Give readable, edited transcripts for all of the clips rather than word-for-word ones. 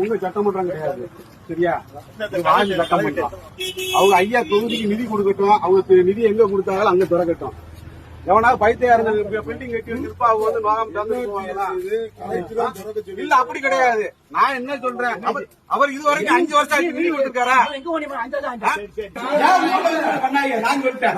உங்க சட்டமன்றம் கிடையாது, சரியா? சட்டமன்றம் அவங்க ஐயா தொகுதிக்கு நிதி கொடுக்கட்டும், அவங்க நிதி எங்க கொடுத்தாலும் அங்க திறக்கட்டும். எவனா பைத்தியாரு பில்டிங் கட்டி வச்சிருப்பா அவங்க வந்து நோகாம தந்து இல்ல, அப்படி கிடையாது. நான் என்ன சொல்றேன், அவர் இதுவரைக்கும் 5 வருஷம் ஆச்சு நிதி கொடுத்திருக்காரா? நான் சொல்லிட்டேன்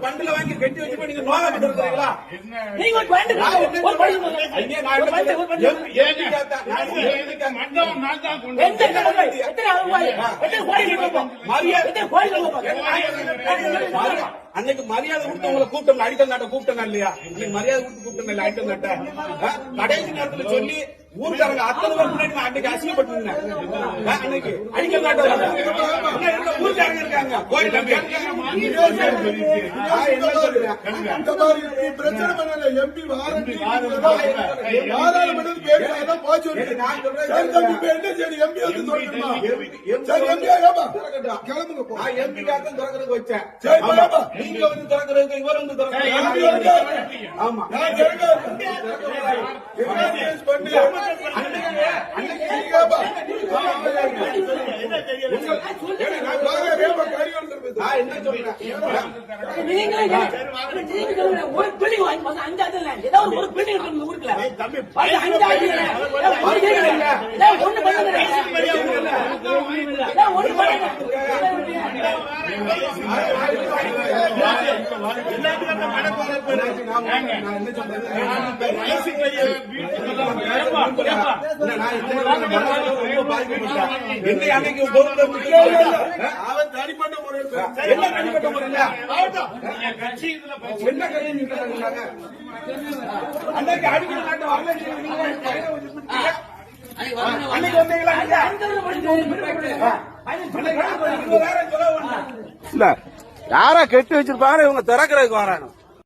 பண்டுல வாங்கி கட்டி வச்சு நீங்க நோயா இருக்கிறீங்களா? அன்னைக்கு மரியாதை கொடுத்து உங்களை கூட்டம் அடிக்கல் நாட்ட கூப்பிட்டா இல்லையா? இன்னைக்கு மரியாதை கொடுத்து கூட்டம் இல்ல அடிக்கல் நாட்ட கடைசி நேரத்துல சொல்லி ஊருக்காரங்க அத்தனை பேர் முன்னாடி அன்னைக்கு அசிங்கப்பட்டு அன்னைக்கு அடிக்கல் நாட்ட ஊருக்காரங்க இருக்காங்க. பிரச்சனை பண்ணல எம்பி வாரண்டி எம்பிக்காக திறக்கிறதுக்கு வச்சேன். நீங்க வந்து திறக்கிறதுக்கு இவர் வந்து ஆமா என்ன சொல்றேன், தனிப்பட்ட முறையில் அன்னைக்கு அடிக்கடி நாட்டு இல்ல யாரா கெட்டி வச்சிருப்பாங்க, இவங்க திறக்கிறதுக்கு வராங்க.